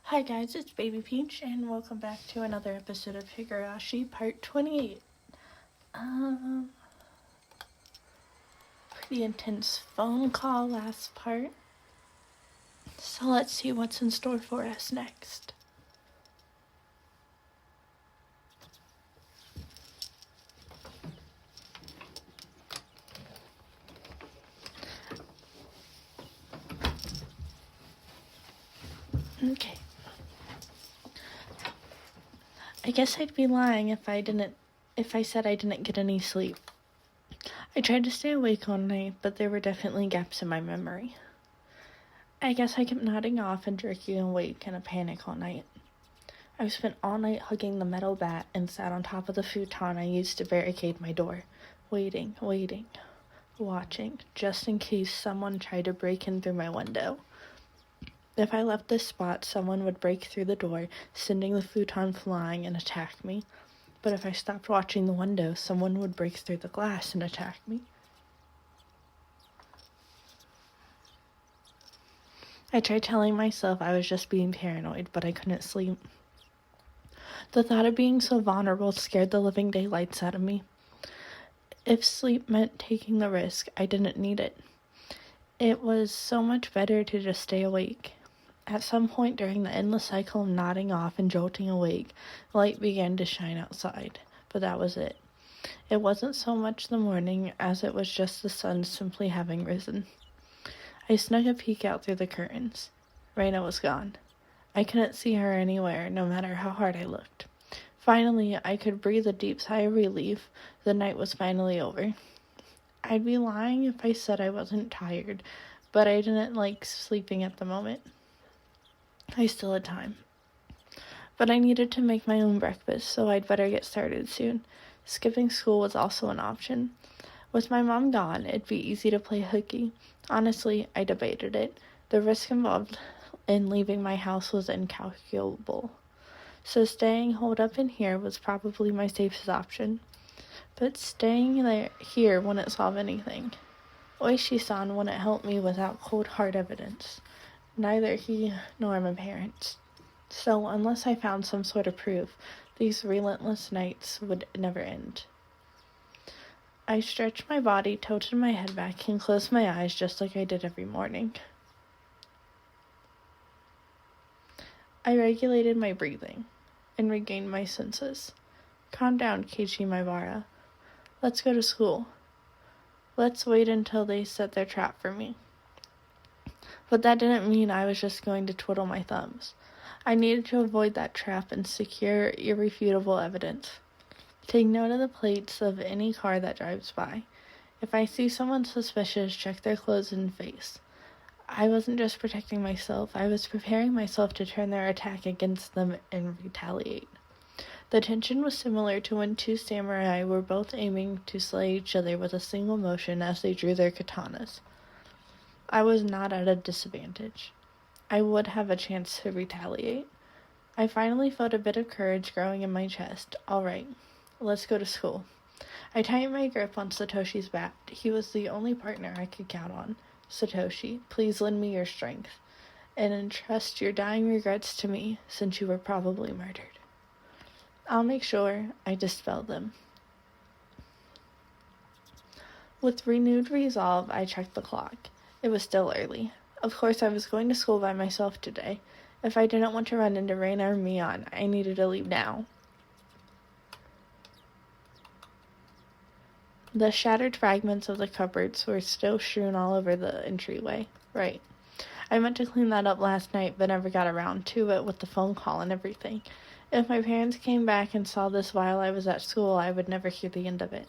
Hi guys, it's Baby Peach, and welcome back to another episode of Higurashi, part 28. Pretty intense phone call last part. So let's see what's in store for us next. Okay. I guess I'd be lying if I said I didn't get any sleep. I tried to stay awake all night, but there were definitely gaps in my memory. I guess I kept nodding off and jerking awake in a panic all night. I spent all night hugging the metal bat and sat on top of the futon I used to barricade my door, waiting, watching, just in case someone tried to break in through my window. If I left this spot, someone would break through the door, sending the futon flying and attack me. But if I stopped watching the window, someone would break through the glass and attack me. I tried telling myself I was just being paranoid, but I couldn't sleep. The thought of being so vulnerable scared the living daylights out of me. If sleep meant taking the risk, I didn't need it. It was so much better to just stay awake. At some point during the endless cycle of nodding off and jolting awake, light began to shine outside, but that was it. It wasn't so much the morning as it was just the sun simply having risen. I snuck a peek out through the curtains. Raina was gone. I couldn't see her anywhere, no matter how hard I looked. Finally, I could breathe a deep sigh of relief. The night was finally over. I'd be lying if I said I wasn't tired, but I didn't like sleeping at the moment. I still had time. But I needed to make my own breakfast, so I'd better get started soon. Skipping school was also an option. With my mom gone, it'd be easy to play hooky. Honestly, I debated it. The risk involved in leaving my house was incalculable. So staying holed up in here was probably my safest option. But staying here wouldn't solve anything. Oishi-san wouldn't help me without cold hard evidence. Neither he nor my parents. So unless I found some sort of proof, these relentless nights would never end. I stretched my body, tilted my head back, and closed my eyes just like I did every morning. I regulated my breathing and regained my senses. Calm down, Keiichi Maibara. Let's go to school. Let's wait until they set their trap for me. But that didn't mean I was just going to twiddle my thumbs. I needed to avoid that trap and secure irrefutable evidence. Take note of the plates of any car that drives by. If I see someone suspicious, check their clothes and face. I wasn't just protecting myself, I was preparing myself to turn their attack against them and retaliate. The tension was similar to when two samurai were both aiming to slay each other with a single motion as they drew their katanas. I was not at a disadvantage. I would have a chance to retaliate. I finally felt a bit of courage growing in my chest. All right, let's go to school. I tightened my grip on Satoshi's bat. He was the only partner I could count on. Satoshi, please lend me your strength, and entrust your dying regrets to me, since you were probably murdered. I'll make sure I dispel them. With renewed resolve, I checked the clock. It was still early. Of course, I was going to school by myself today. If I didn't want to run into Raina or Mion, I needed to leave now. The shattered fragments of the cupboards were still strewn all over the entryway. Right. I meant to clean that up last night, but never got around to it with the phone call and everything. If my parents came back and saw this while I was at school, I would never hear the end of it.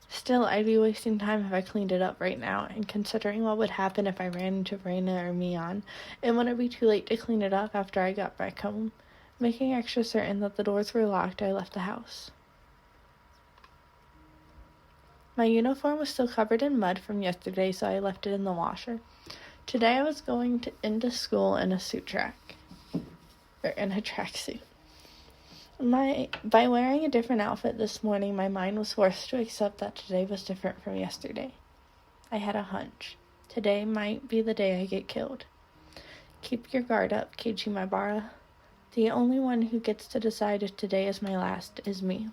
Still, I'd be wasting time if I cleaned it up right now, and considering what would happen if I ran into Raina or Mion, it wouldn't be too late to clean it up after I got back home. Making extra certain that the doors were locked, I left the house. My uniform was still covered in mud from yesterday, so I left it in the washer. Today I was going into school in a tracksuit. By wearing a different outfit this morning, my mind was forced to accept that today was different from yesterday. I had a hunch. Today might be the day I get killed. Keep your guard up, Keiichimabara. The only one who gets to decide if today is my last is me.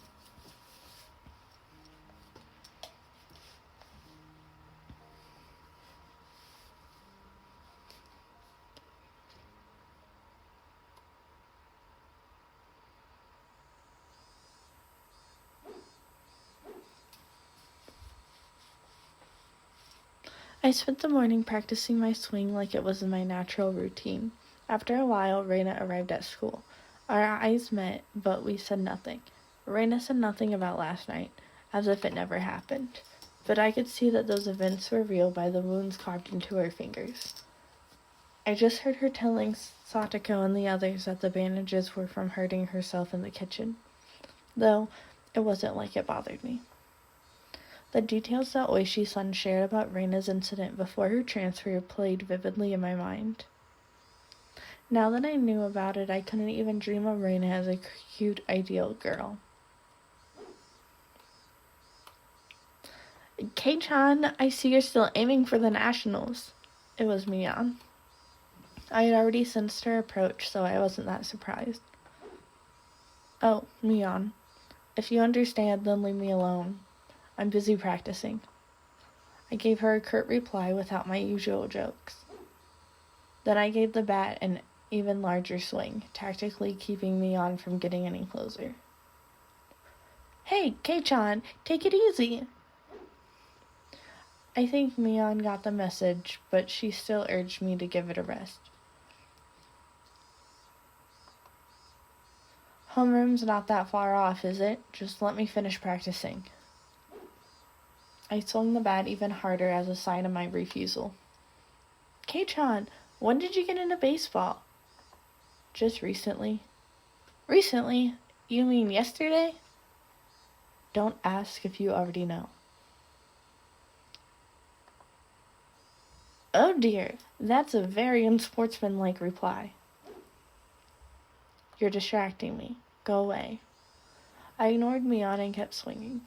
I spent the morning practicing my swing like it was my natural routine. After a while, Reina arrived at school. Our eyes met, but we said nothing. Reina said nothing about last night, as if it never happened. But I could see that those events were real by the wounds carved into her fingers. I just heard her telling Satoko and the others that the bandages were from hurting herself in the kitchen, though it wasn't like it bothered me. The details that Oishi-san shared about Reina's incident before her transfer played vividly in my mind. Now that I knew about it, I couldn't even dream of Reina as a cute, ideal girl. Kei-chan, I see you're still aiming for the nationals. It was Mion. I had already sensed her approach, so I wasn't that surprised. Oh, Mion. If you understand, then leave me alone. I'm busy practicing. I gave her a curt reply without my usual jokes. Then I gave the bat an even larger swing, tactically keeping Mion from getting any closer. Hey, Kei-chan, take it easy. I think Mion got the message, but she still urged me to give it a rest. Homeroom's not that far off, is it? Just let me finish practicing. I swung the bat even harder as a sign of my refusal. Kei-chan, when did you get into baseball? Just recently. Recently? You mean yesterday? Don't ask if you already know. Oh dear, that's a very unsportsmanlike reply. You're distracting me. Go away. I ignored Mion and kept swinging.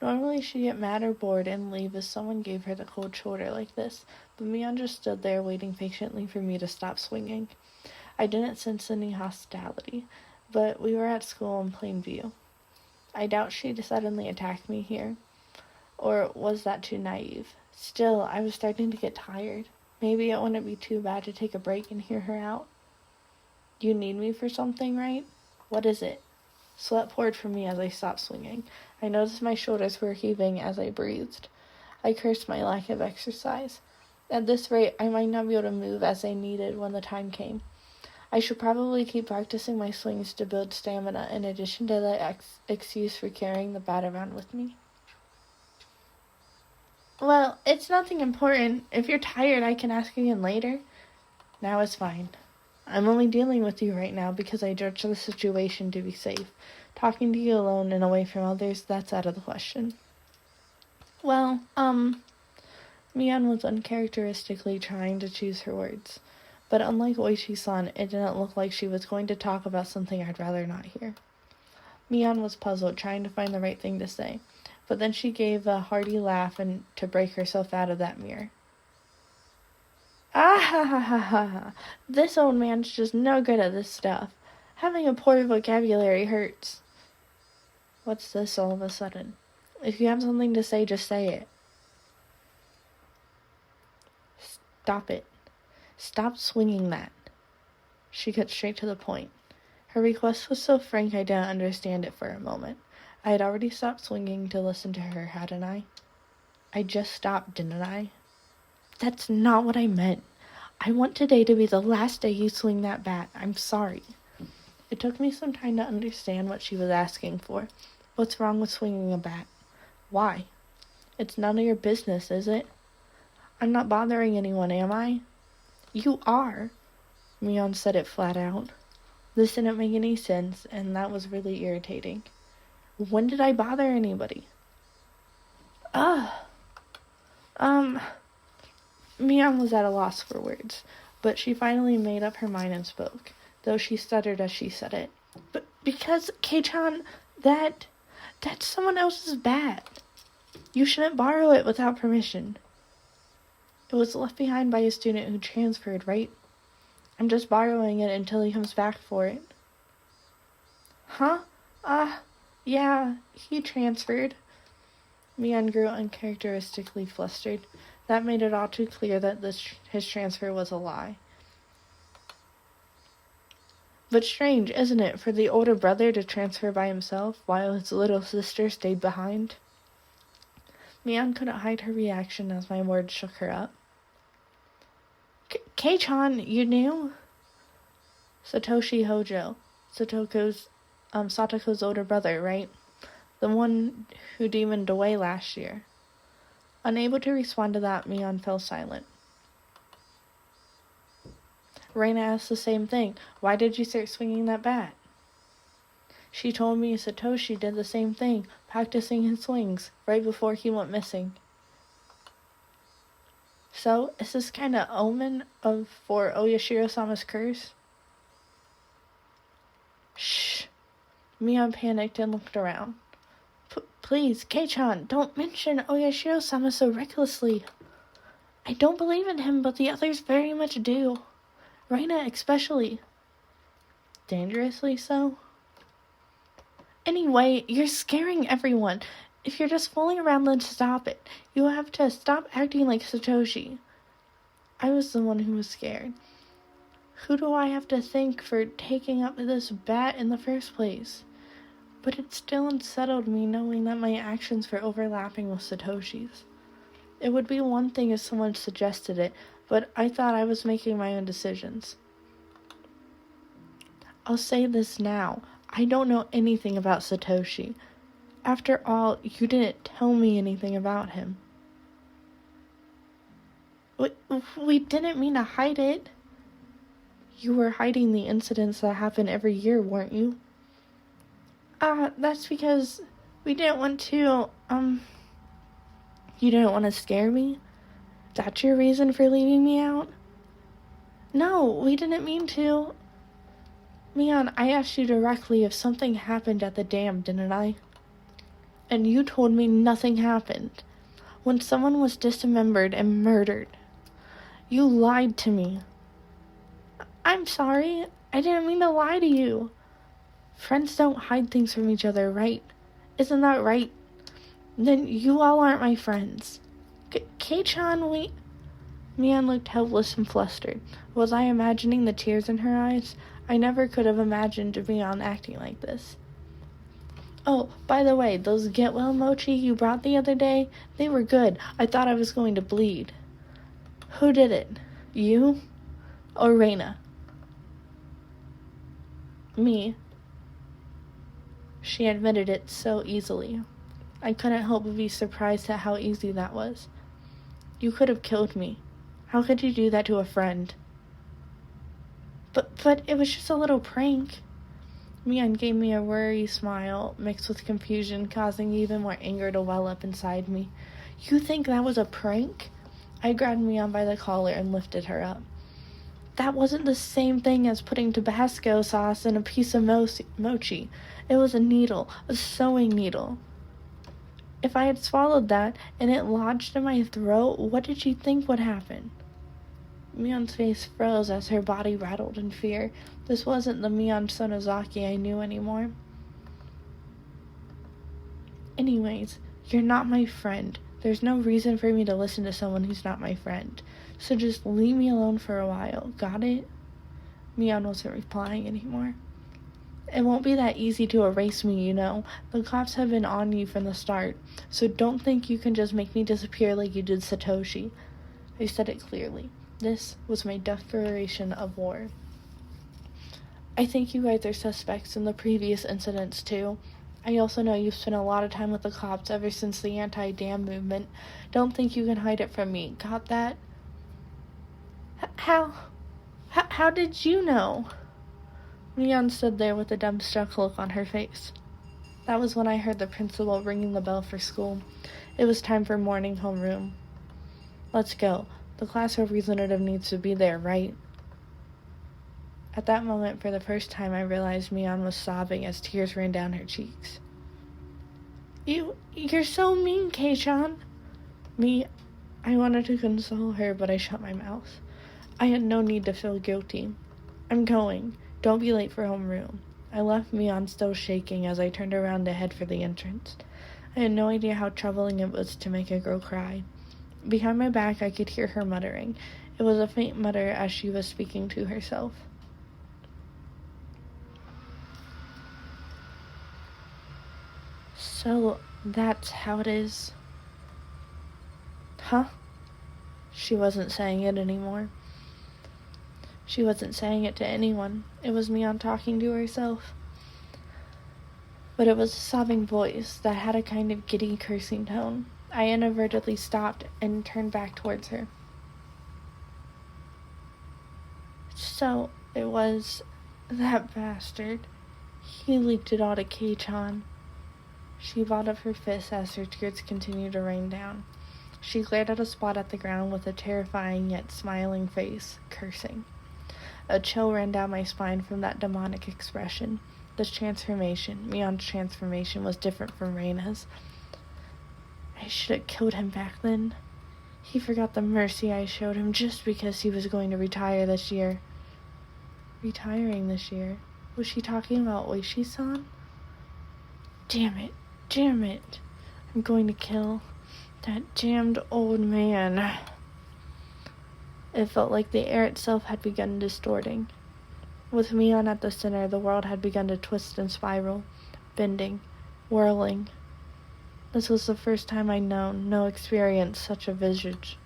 Normally she'd get mad or bored and leave if someone gave her the cold shoulder like this, but Mion just stood there waiting patiently for me to stop swinging. I didn't sense any hostility, but we were at school in plain view. I doubt she'd suddenly attack me here. Or was that too naive? Still, I was starting to get tired. Maybe it wouldn't be too bad to take a break and hear her out. You need me for something, right? What is it? Sweat poured from me as I stopped swinging. I noticed my shoulders were heaving as I breathed. I cursed my lack of exercise. At this rate, I might not be able to move as I needed when the time came. I should probably keep practicing my swings to build stamina in addition to the excuse for carrying the bat around with me. Well, it's nothing important. If you're tired, I can ask again later. Now it's fine. I'm only dealing with you right now because I judge the situation to be safe. Talking to you alone and away from others, that's out of the question. Well, Mion was uncharacteristically trying to choose her words. But unlike Oishi-san, it didn't look like she was going to talk about something I'd rather not hear. Mion was puzzled, trying to find the right thing to say. But then she gave a hearty laugh and to break herself out of that mirror. Ah ha ha ha ha ha. This old man's just no good at this stuff. Having a poor vocabulary hurts. What's this all of a sudden? If you have something to say, just say it. Stop it. Stop swinging that. She cut straight to the point. Her request was so frank I didn't understand it for a moment. I had already stopped swinging to listen to her, hadn't I? I just stopped, didn't I? That's not what I meant. I want today to be the last day you swing that bat. I'm sorry. It took me some time to understand what she was asking for. What's wrong with swinging a bat? Why? It's none of your business, is it? I'm not bothering anyone, am I? You are. Mion said it flat out. This didn't make any sense, and that was really irritating. When did I bother anybody? Mion was at a loss for words, but she finally made up her mind and spoke, though she stuttered as she said it. But because, Kei-chan, that's someone else's bat. You shouldn't borrow it without permission. It was left behind by a student who transferred, right? I'm just borrowing it until he comes back for it. Huh? Yeah, he transferred. Mion grew uncharacteristically flustered. That made it all too clear that his transfer was a lie. But strange, isn't it, for the older brother to transfer by himself while his little sister stayed behind? Mion couldn't hide her reaction as my words shook her up. Kei-chan, you knew? Satoshi Hojo, Satoko's older brother, right? The one who demoned away last year. Unable to respond to that, Mion fell silent. Reina asked the same thing. Why did you start swinging that bat? She told me Satoshi did the same thing, practicing his swings, right before he went missing. So, is this kind of omen for Oyashiro-sama's curse? Shh. Mion panicked and looked around. Please, Kei-chan, don't mention Oyashiro-sama so recklessly. I don't believe in him, but the others very much do. Reina especially. Dangerously so? Anyway, you're scaring everyone. If you're just fooling around, then stop it. You have to stop acting like Satoshi. I was the one who was scared. Who do I have to thank for taking up this bat in the first place? But it still unsettled me knowing that my actions were overlapping with Satoshi's. It would be one thing if someone suggested it, but I thought I was making my own decisions. I'll say this now. I don't know anything about Satoshi. After all, you didn't tell me anything about him. We didn't mean to hide it. You were hiding the incidents that happen every year, weren't you? That's because we didn't want to, You didn't want to scare me? That's your reason for leaving me out? No, we didn't mean to. Mion, I asked you directly if something happened at the dam, didn't I? And you told me nothing happened. When someone was dismembered and murdered. You lied to me. I'm sorry. I didn't mean to lie to you. Friends don't hide things from each other, right? Isn't that right? Then you all aren't my friends. Kei-chan, Mion looked helpless and flustered. Was I imagining the tears in her eyes? I never could have imagined Mion acting like this. Oh, by the way, those get well mochi you brought the other day, they were good. I thought I was going to bleed. Who did it? You? Or Reina? Me. She admitted it so easily. I couldn't help but be surprised at how easy that was. You could have killed me. How could you do that to a friend? But it was just a little prank. Mion gave me a worried smile, mixed with confusion, causing even more anger to well up inside me. You think that was a prank? I grabbed Mion by the collar and lifted her up. That wasn't the same thing as putting Tabasco sauce in a piece of mochi. It was a needle, a sewing needle. If I had swallowed that and it lodged in my throat, what did you think would happen? Mion's face froze as her body rattled in fear. This wasn't the Mion Sonozaki I knew anymore. Anyways, you're not my friend. There's no reason for me to listen to someone who's not my friend. So just leave me alone for a while. Got it? Mion wasn't replying anymore. It won't be that easy to erase me, you know. The cops have been on you from the start. So don't think you can just make me disappear like you did Satoshi. I said it clearly. This was my declaration of war. I think you guys are suspects in the previous incidents, too. I also know you've spent a lot of time with the cops ever since the anti-dam movement. Don't think you can hide it from me. Got that? How did you know? Mion stood there with a dumbstruck look on her face. That was when I heard the principal ringing the bell for school. It was time for morning homeroom. Let's go. The class representative needs to be there, right? At that moment, for the first time, I realized Mion was sobbing as tears ran down her cheeks. You're so mean, Kei-chan. I wanted to console her, but I shut my mouth. I had no need to feel guilty. I'm going. Don't be late for homeroom. I left Mion still shaking as I turned around to head for the entrance. I had no idea how troubling it was to make a girl cry. Behind my back, I could hear her muttering. It was a faint mutter as she was speaking to herself. So, that's how it is. Huh? She wasn't saying it anymore. She wasn't saying it to anyone. It was Mion talking to herself. But it was a sobbing voice that had a kind of giddy cursing tone. I inadvertently stopped and turned back towards her. So, it was that bastard. He leaked it all to Kei-chan. She balled up her fists as her tears continued to rain down. She glared at a spot at the ground with a terrifying yet smiling face, cursing. A chill ran down my spine from that demonic expression. This transformation, Mion's transformation, was different from Reina's. I should have killed him back then. He forgot the mercy I showed him just because he was going to retire this year. Retiring this year? Was she talking about Oishi-san? Damn it. Damn it. I'm going to kill that damned old man. It felt like the air itself had begun distorting. With Mion at the center, the world had begun to twist and spiral, bending, whirling. This was the first time I'd known, no experienced such a visage.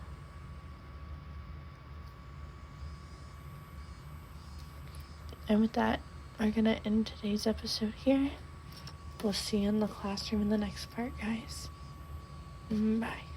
And with that, we're gonna end today's episode here. We'll see you in the classroom in the next part, guys. Bye.